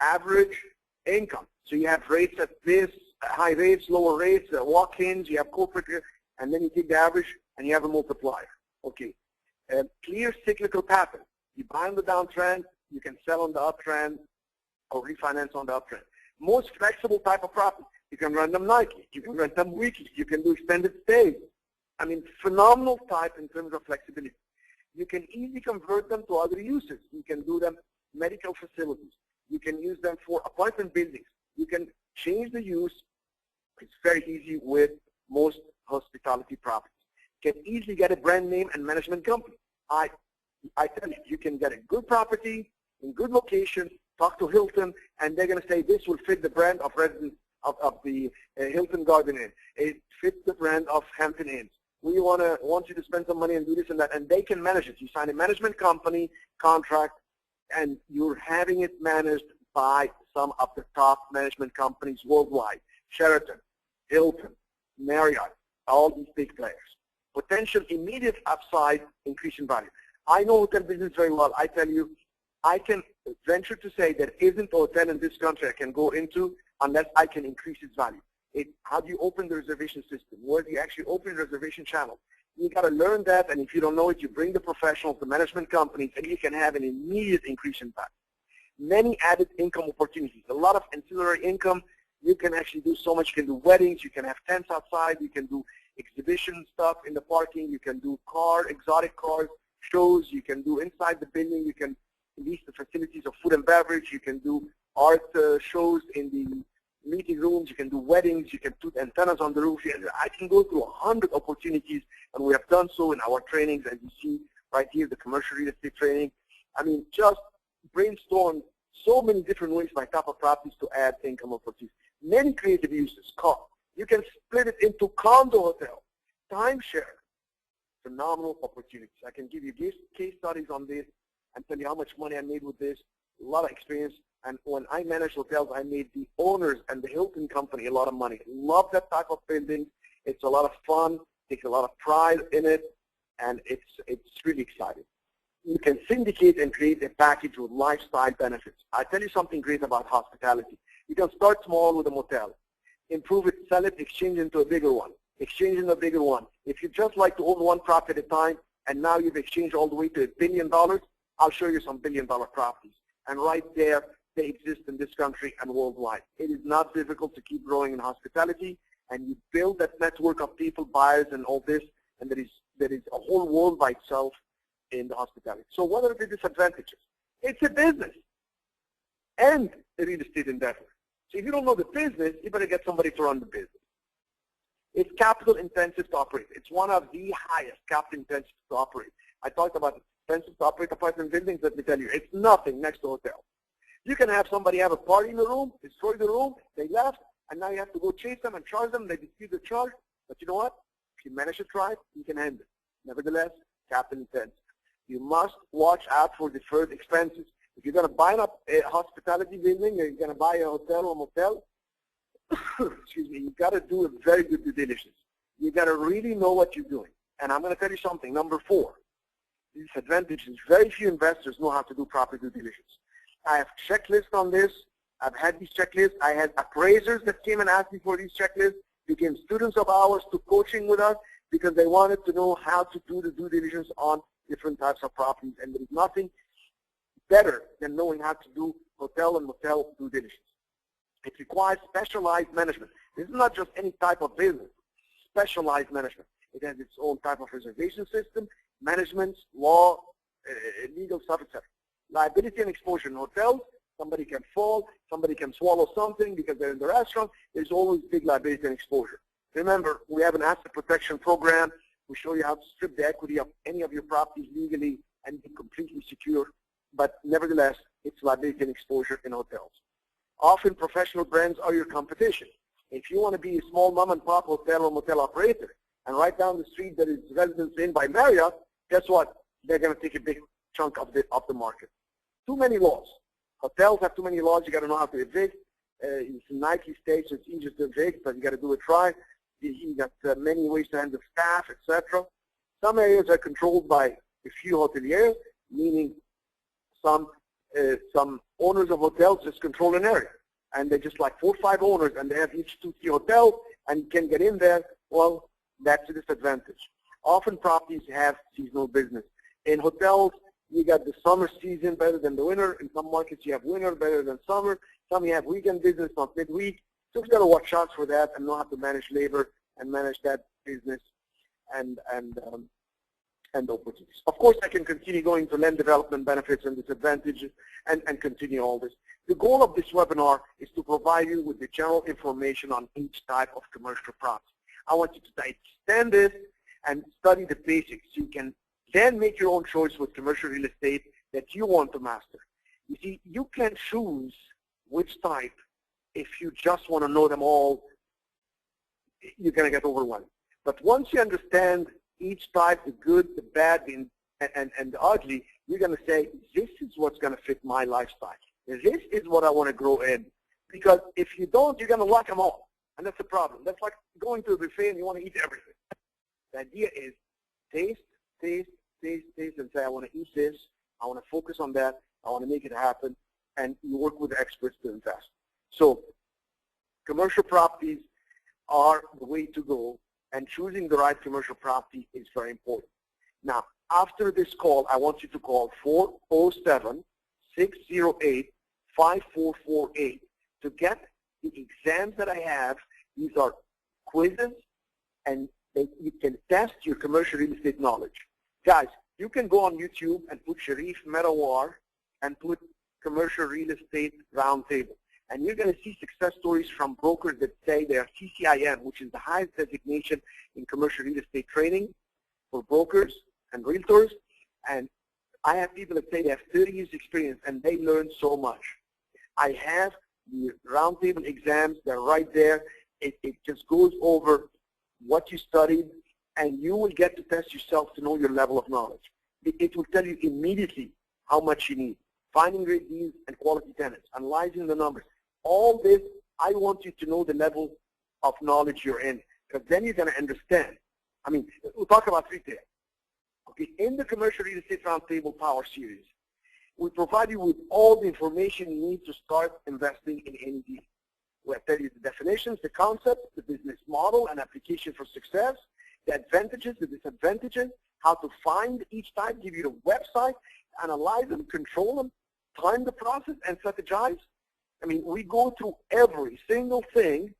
Speaker 1: average income. So you have rates at this, high rates, lower rates, walk-ins, you have corporate, and then you take the average and you have a multiplier. Okay. Clear cyclical pattern. You buy on the downtrend, you can sell on the uptrend, or refinance on the uptrend. Most flexible type of property. You can rent them nightly, you can rent them weekly, you can do extended stays. I mean, phenomenal type in terms of flexibility. You can easily convert them to other uses. You can do them medical facilities. You can use them for apartment buildings. You can change the use. It's very easy with most hospitality properties. You can easily get a brand name and management company. I tell you, you can get a good property in good location, talk to Hilton, and they're going to say this will fit the brand of residents of the Hilton Garden Inn. It fits the brand of Hampton Inns. We want you to spend some money and do this and that, and they can manage it. You sign a management company contract, and you're having it managed by some of the top management companies worldwide. Sheraton, Hilton, Marriott, all these big players. Potential immediate upside, increase in value. I know hotel business very well. I tell you, I can venture to say there isn't a hotel in this country I can go into unless I can increase its value. How do you open the reservation system? Where do you actually open the reservation channel? You got to learn that, and if you don't know it, you bring the professionals, the management companies, and you can have an immediate increase in value. Many added income opportunities. A lot of ancillary income. You can actually do so much. You can do weddings. You can have tents outside. You can do exhibition stuff in the parking. You can do exotic cars, shows. You can do inside the building. You can lease the facilities of food and beverage. You can do art shows in the meeting rooms. You can do weddings. You can put antennas on the roof. I can go through 100 opportunities, and we have done so in our trainings, as you see right here, the commercial real estate training. I mean, just brainstorm so many different ways by type of properties to add income opportunities. Many creative uses. You can split it into condo hotel, timeshare. Phenomenal opportunities. I can give you case studies on this and tell you how much money I made with this. A lot of experience. And when I managed hotels, I made the owners and the Hilton company a lot of money. Love that type of building. It's a lot of fun. Takes a lot of pride in it, and it's really exciting. You can syndicate and create a package with lifestyle benefits. I tell you something great about hospitality. You can start small with a motel, improve it, sell it, exchange into a bigger one, exchange into a bigger one. If you just like to own one property at a time, and now you've exchanged all the way to $1 billion, I'll show you some billion-dollar properties. And right there, they exist in this country and worldwide. It is not difficult to keep growing in hospitality, and you build that network of people, buyers, and all this, and there is a whole world by itself in the hospitality. So what are the disadvantages? It's a business and a real estate endeavor. So if you don't know the business, you better get somebody to run the business. It's capital intensive to operate. It's one of the highest capital intensive to operate. I talked about expensive to operate apartment buildings. Let me tell you, it's nothing next to a hotel. You can have somebody have a party in the room, destroy the room, they left, and now you have to go chase them and charge them. They dispute the charge. But you know what? If you manage to try it, you can handle it. Nevertheless, capital intensive. You must watch out for deferred expenses. If you're going to buy a hospitality building, or you're going to buy a hotel or motel, excuse me, you've got to do a very good due diligence. You've got to really know what you're doing. And I'm going to tell you something. Number 4, disadvantage is very few investors know how to do proper due diligence. I have checklists on this. I've had these checklists. I had appraisers that came and asked me for these checklists, became students of ours, took coaching with us because they wanted to know how to do the due diligence on different types of properties. And there is nothing better than knowing how to do hotel and motel due diligence. It requires specialized management. This is not just any type of business. Specialized management. It has its own type of reservation system, management, law, legal stuff, etc. Liability and exposure in hotels, somebody can fall, somebody can swallow something because they're in the restaurant. There's always big liability and exposure. Remember, we have an asset protection program. We show you how to strip the equity of any of your properties legally and be completely secure. secure, but nevertheless, it's liability and exposure in hotels. Often professional brands are your competition. If you want to be a small mom and pop hotel or motel operator, and right down the street there is Residence Inn by Marriott, guess what? They're going to take a big chunk of the market. Too many laws. Hotels have too many laws. You got to know how to evict. It's in 90 states, so it's easier to evict, but you got to do it right. You got many ways to handle staff, etc. Some areas are controlled by a few hoteliers, meaning some owners of hotels just control an area, and they're just like 4 or 5 owners, and they have each 2-3 hotels, and you can get in there. Well, that's a disadvantage. Often properties have seasonal business. In hotels, you got the summer season better than the winter. In some markets, you have winter better than summer. Some you have weekend business, not midweek. So we've got to watch out for that and know how to manage labor and manage that business and opportunities. Of course, I can continue going to land development benefits and disadvantages and continue all this. The goal of this webinar is to provide you with the general information on each type of commercial property. I want you to extend this and study the basics. You can then make your own choice with commercial real estate that you want to master. You see, you can choose which type. If you just want to know them all, you're going to get overwhelmed. But once you understand each type, the good, the bad, and the ugly, you're going to say, this is what's going to fit my lifestyle. This is what I want to grow in. Because if you don't, you're going to like them all. And that's the problem. That's like going to a buffet and you want to eat everything. The idea is taste, taste, taste, taste, and say, I want to eat this. I want to focus on that. I want to make it happen. And you work with the experts to invest. So commercial properties are the way to go, and choosing the right commercial property is very important. Now, after this call, I want you to call 407-608-5448 to get the exams that I have. These are quizzes, and you can test your commercial real estate knowledge. Guys, you can go on YouTube and put Cherif Medawar and put commercial real estate roundtable. And you're going to see success stories from brokers that say they are CCIM, which is the highest designation in commercial real estate training for brokers and realtors. And I have people that say they have 30 years experience and they learn so much. I have the roundtable exams. They're right there. It just goes over what you studied, and you will get to test yourself to know your level of knowledge. It will tell you immediately how much you need. Finding great deals and quality tenants, analyzing the numbers. All this, I want you to know the level of knowledge you're in, because then you're going to understand. I mean, we'll talk about retail. Okay, in the Commercial Real Estate Roundtable Power Series, we provide you with all the information you need to start investing in any deal. We'll tell you the definitions, the concepts, the business model and application for success, the advantages, the disadvantages, how to find each type, give you the website, analyze them, control them, time the process, and strategize. I mean, we go through every single thing.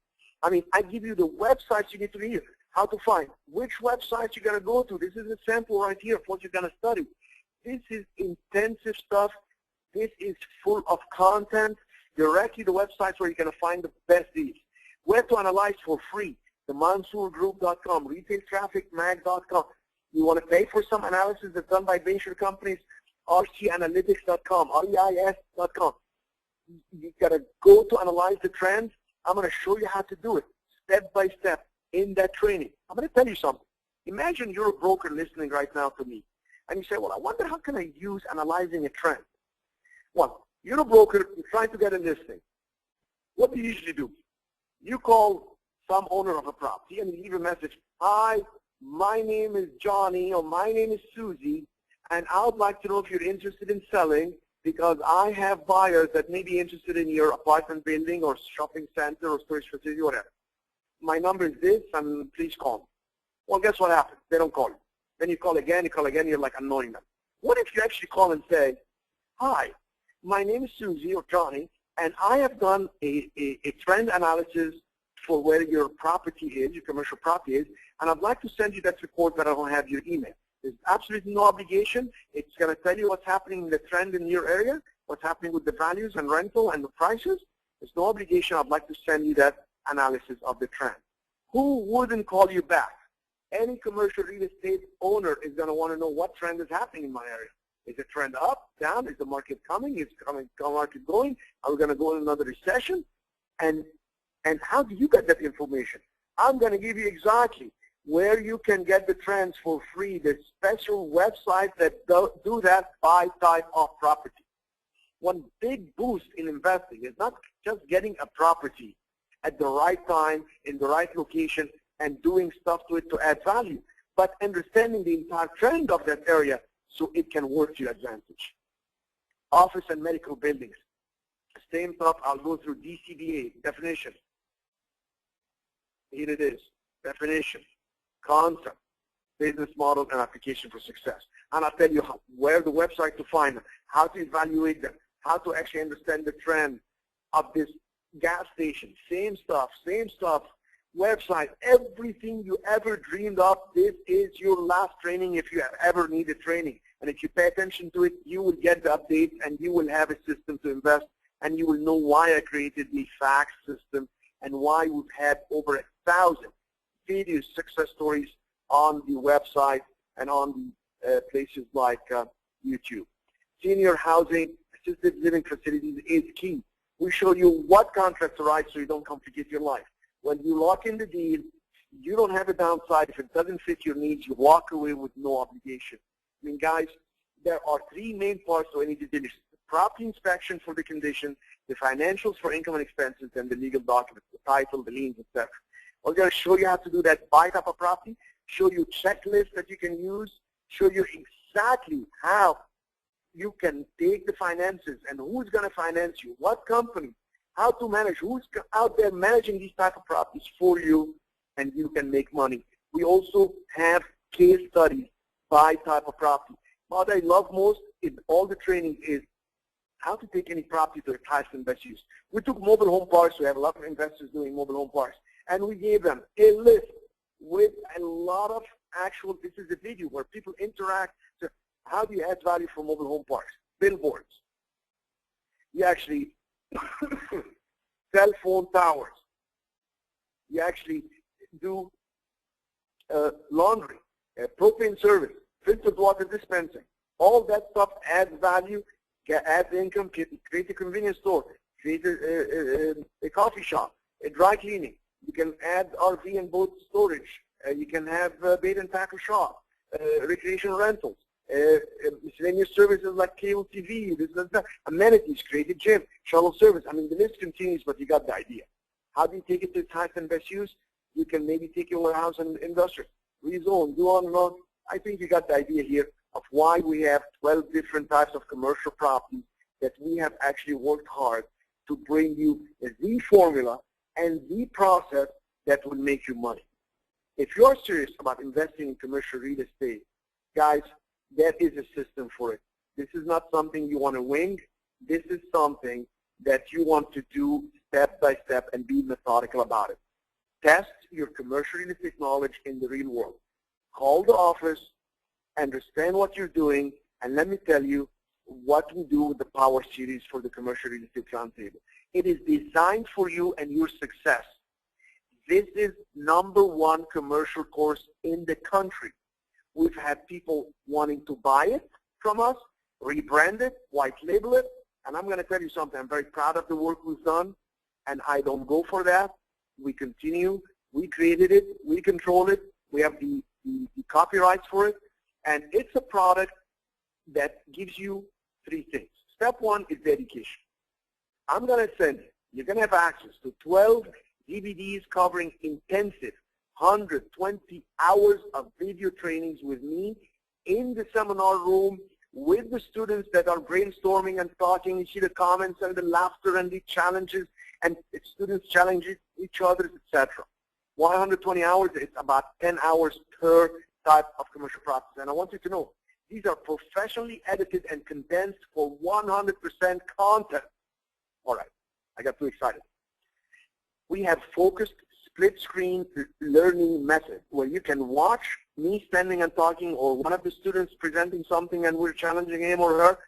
Speaker 1: I mean, I give you the websites you need to read, how to find, which websites you're going to go to. This is a sample right here of what you're going to study. This is intensive stuff. This is full of content. Directly the websites where you're going to find the best deals. Where to analyze for free, themansourgroup.com, retailtrafficmag.com. You want to pay for some analysis that's done by venture companies, rcanalytics.com, reis.com. You got to go to analyze the trends. I'm going to show you how to do it step by step in that training. I'm going to tell you something. Imagine you're a broker listening right now to me, and you say, well, I wonder how can I use analyzing a trend? Well, you're a broker, you're trying to get a listing. What do you usually do? You call some owner of a property and you leave a message, hi, my name is Johnny, or my name is Susie, and I would like to know if you're interested in selling, because I have buyers that may be interested in your apartment building or shopping center or storage facility, whatever. My number is this, and please call me. Well, guess what happens? They don't call you. Then you call again, you're like annoying them. What if you actually call and say, hi, my name is Susie or Johnny, and I have done a trend analysis for where your property is, your commercial property is, and I'd like to send you that report, but I don't have your email. There's absolutely no obligation. It's going to tell you what's happening in the trend in your area, what's happening with the values and rental and the prices. There's no obligation. I'd like to send you that analysis of the trend. Who wouldn't call you back? Any commercial real estate owner is going to want to know what trend is happening in my area. Is the trend up, down? Is the market coming? Is the market going? Are we going to go in another recession? And how do you get that information? I'm going to give you exactly where you can get the trends for free, the special websites that do that by type of property. One big boost in investing is not just getting a property at the right time, in the right location, and doing stuff to it to add value, but understanding the entire trend of that area so it can work to your advantage. Office and medical buildings. Same stuff, I'll go through DCBA, definition. Here it is, definition, concept, business model, and application for success. And I'll tell you where the website to find them, how to evaluate them, how to actually understand the trend of this gas station. Same stuff, website, everything you ever dreamed of. This is your last training if you have ever needed training. And if you pay attention to it, you will get the updates and you will have a system to invest, and you will know why I created the fax system and why we've had over 1,000 video success stories on the website and on the places like YouTube. Senior housing, assisted living facilities is key. We show you what contracts to write so you don't complicate your life. When you lock in the deal, you don't have a downside. If it doesn't fit your needs, you walk away with no obligation. I mean, guys, there are three main parts to any due diligence: the property inspection for the condition, the financials for income and expenses, and the legal documents, the title, the liens, etc. We're going to show you how to do that by type of property, show you checklists that you can use, show you exactly how you can take the finances and who's going to finance you, what company, how to manage, who's out there managing these type of properties for you, and you can make money. We also have case studies by type of property. What I love most in all the training is how to take any property to its highest and best use. We took mobile home parks. We have a lot of investors doing mobile home parks, and we gave them a list with a lot of actual, this is a video where people interact. So how do you add value for mobile home parks? Billboards. You actually cell phone towers. You actually do laundry, propane service, filtered water dispensing. All that stuff adds value, adds income, create a convenience store, create a coffee shop, a dry cleaning. You can add RV and boat storage. You can have bait and tackle shop, recreational rentals, miscellaneous services like cable TV, amenities, create a gym, shuttle service. I mean, the list continues, but you got the idea. How do you take it to its highest and best use? You can maybe take your warehouse and industry, rezone, do on and on. I think you got the idea here of why we have 12 different types of commercial properties that we have actually worked hard to bring you the formula and the process that will make you money. If you're serious about investing in commercial real estate, guys, there is a system for it. This is not something you want to wing. This is something that you want to do step by step and be methodical about it. Test your commercial real estate knowledge in the real world. Call the office, understand what you're doing, and let me tell you what we do with the Power Series for the Commercial Real Estate Roundtable. It is designed for you and your success. This is #1 commercial course in the country. We've had people wanting to buy it from us, rebrand it, white label it, and I'm going to tell you something. I'm very proud of the work we've done, and I don't go for that. We continue. We created it. We control it. We have the copyrights for it, and it's a product that gives you 3 things. Step 1 is the education. I'm going to send you. You're going to have access to 12 DVDs covering intensive 120 hours of video trainings with me in the seminar room with the students that are brainstorming and talking. You see the comments and the laughter and the challenges, and students challenging each other, etc. 120 hours, it's about 10 hours per type of commercial process. And I want you to know, these are professionally edited and condensed for 100% content. All right, I got too excited. We have focused split screen learning method where you can watch me standing and talking, or one of the students presenting something and we're challenging him or her,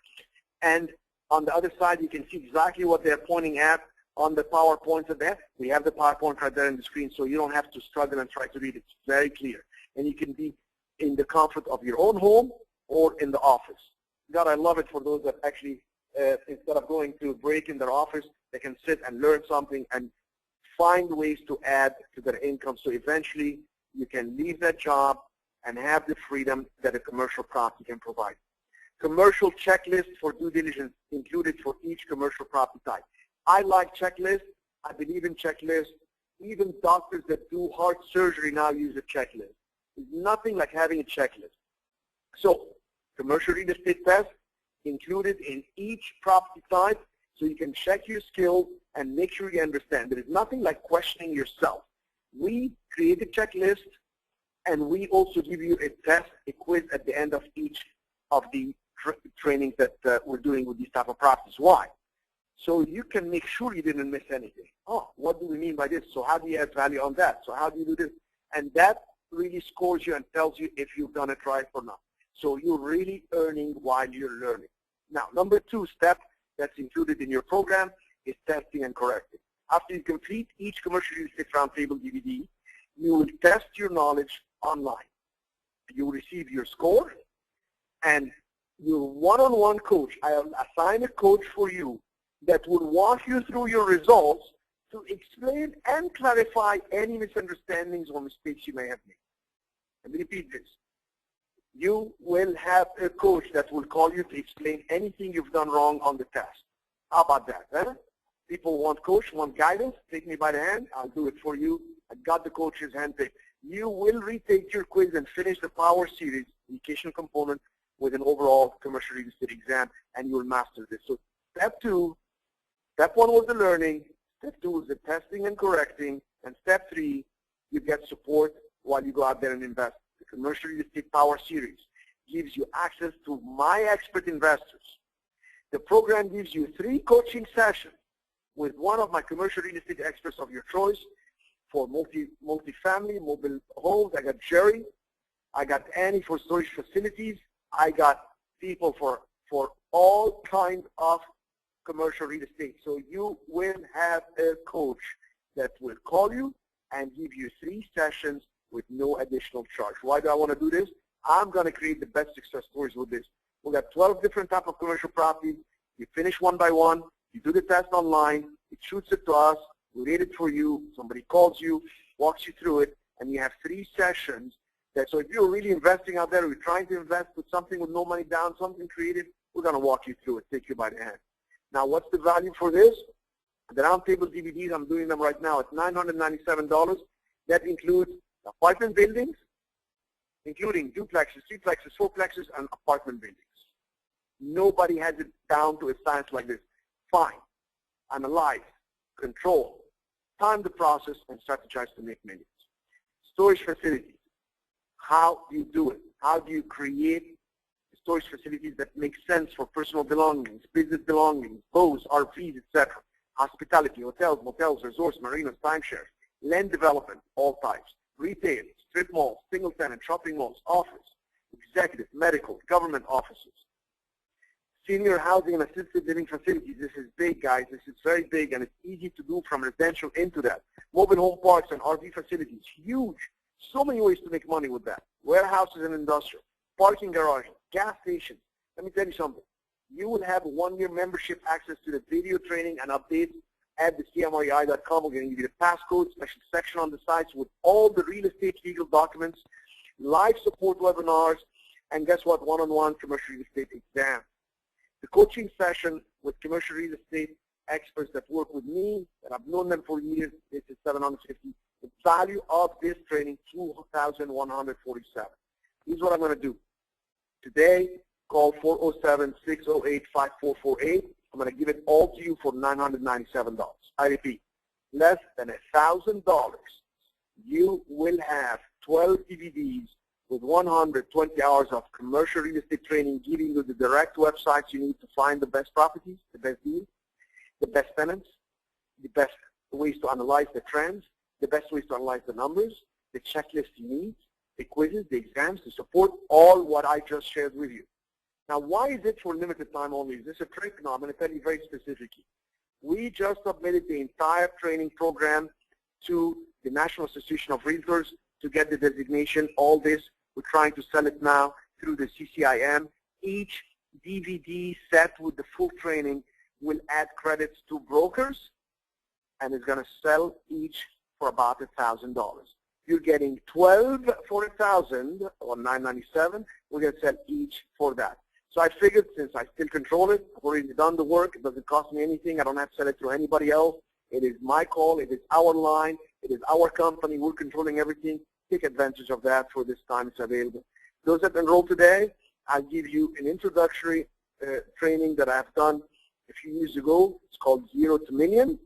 Speaker 1: and on the other side you can see exactly what they're pointing at on the PowerPoints of that. We have the PowerPoint right there on the screen, so you don't have to struggle and try to read it. It's very clear. And you can be in the comfort of your own home or in the office. God, I love it for those that actually, instead of going to break in their office, they can sit and learn something and find ways to add to their income. So eventually, you can leave that job and have the freedom that a commercial property can provide. Commercial checklist for due diligence included for each commercial property type. I like checklists. I believe in checklists. Even doctors that do heart surgery now use a checklist. There's nothing like having a checklist. So, commercial real estate test included in each property type so you can check your skills and make sure you understand. There is nothing like questioning yourself. We create a checklist, and we also give you a test, a quiz at the end of each of the trainings that we're doing with these type of properties. Why? So you can make sure you didn't miss anything. Oh, what do we mean by this? So how do you add value on that? So how do you do this? And that really scores you and tells you if you've done it right or not. So you're really earning while you're learning. Now, number 2 step that's included in your program is testing and correcting. After you complete each commercial real estate roundtable DVD, you will test your knowledge online. You will receive your score, and your one-on-one coach, I will assign a coach for you that will walk you through your results to explain and clarify any misunderstandings or mistakes you may have made. Let me repeat this. You will have a coach that will call you to explain anything you've done wrong on the test. How about that? Huh? People want coach, want guidance. Take me by the hand. I'll do it for you. I got the coach's handpicked. You will retake your quiz and finish the Power Series education component with an overall commercial real estate exam, and you will master this. So step 1 was the learning. Step 2 is the testing and correcting. And step 3, you get support while you go out there and invest. The Commercial Real Estate Power Series gives you access to my expert investors. The program gives you 3 coaching sessions with one of my commercial real estate experts of your choice for multi-family, mobile homes. I got Jerry. I got Annie for storage facilities. I got people for all kinds of commercial real estate. So you will have a coach that will call you and give you 3 sessions with no additional charge. Why do I want to do this? I'm going to create the best success stories with this. We've got 12 different types of commercial properties. You finish one by one. You do the test online. It shoots it to us. We rate it for you. Somebody calls you, walks you through it, and you have 3 sessions. So if you're really investing out there, we're trying to invest with something with no money down, something creative, we're going to walk you through it, take you by the hand. Now, what's the value for this? The roundtable DVDs, I'm doing them right now at $997. That includes apartment buildings, including duplexes, 3plexes, 4plexes, and apartment buildings. Nobody has it down to a science like this. Find, analyze, control, time the process, and strategize to make millions. Storage facilities. How do you do it? How do you create storage facilities that make sense for personal belongings, business belongings, boats, RVs, etc.? Hospitality, hotels, motels, resorts, marinas, timeshares, land development, all types, retail, strip malls, single tenant, shopping malls, office, executive, medical, government offices, senior housing and assisted living facilities. This is big, guys. This is very big, and it's easy to do from residential into that. Mobile home parks and RV facilities, huge. So many ways to make money with that. Warehouses and industrial, parking garages, gas stations. Let me tell you something. You will have a 1-year membership access to the video training and updates at the CMREI.com. We're going to give you the passcode, special section on the sites with all the real estate legal documents, live support webinars, and guess what? One-on-one commercial real estate exam. The coaching session with commercial real estate experts that work with me, that I've known them for years, this is $750. The value of this training, $2,147. Here's what I'm going to do. Today, call 407-608-5448. I'm going to give it all to you for $997. I repeat, less than $1,000. You will have 12 DVDs with 120 hours of commercial real estate training, giving you the direct websites you need to find the best properties, the best deals, the best tenants, the best ways to analyze the trends, the best ways to analyze the numbers, the checklist you need, the quizzes, the exams, the support, all what I just shared with you. Now, why is it for limited time only? Is this a trick? No, I'm going to tell you very specifically. We just submitted the entire training program to the National Association of Realtors to get the designation. All this, we're trying to sell it now through the CCIM. Each DVD set with the full training will add credits to brokers, and it's going to sell each for about $1,000. You're getting 12 for $1,000 or $997. We're going to sell each for that. So I figured since I still control it, I've already done the work, it doesn't cost me anything, I don't have to sell it to anybody else. It is my call, it is our line, it is our company, we're controlling everything. Take advantage of that for this time it's available. Those that enroll today, I'll give you an introductory training that I've done a few years ago. It's called 0 to Million.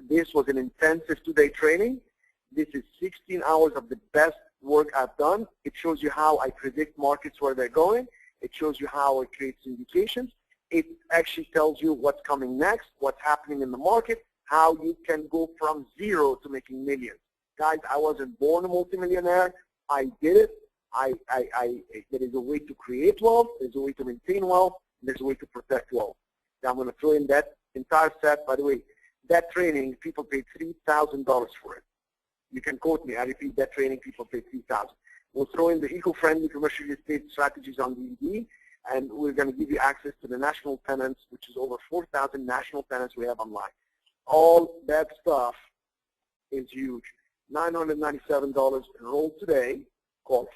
Speaker 1: This was an intensive 2-day training. This is 16 hours of the best work I've done. It shows you how I predict markets where they're going. It shows you how I create syndications. It actually tells you what's coming next, what's happening in the market, how you can go from 0 to making millions. Guys, I wasn't born a multimillionaire. I did it. There is a way to create wealth. There's a way to maintain wealth. And there's a way to protect wealth. Now I'm going to throw in that entire set. By the way, that training, people paid $3,000 for it. You can quote me. I repeat, that training, people paid $3,000. We'll throw in the eco-friendly commercial real estate strategies on DVD, and we're going to give you access to the national tenants, which is over 4,000 national tenants we have online. All that stuff is huge. $997. Enroll today. Call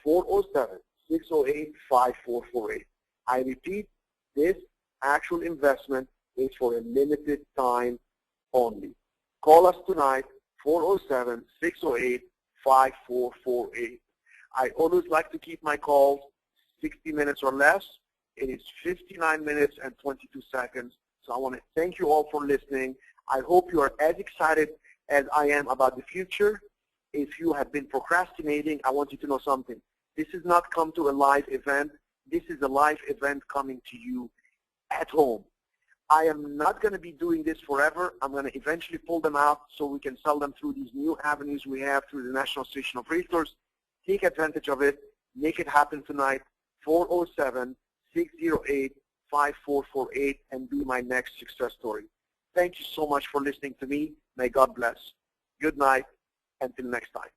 Speaker 1: 407-608-5448. I repeat, this actual investment is for a limited time only. Call us tonight, 407-608-5448. I always like to keep my calls 60 minutes or less. It is 59 minutes and 22 seconds. So I want to thank you all for listening. I hope you are as excited as I am about the future. If you have been procrastinating, I want you to know something. This is not come to a live event. This is a live event coming to you at home. I am not going to be doing this forever. I'm going to eventually pull them out so we can sell them through these new avenues we have through the National Association of Realtors. Take advantage of it. Make it happen tonight. 407-608-5448 and be my next success story. Thank you so much for listening to me. May God bless. Good night. Until next time.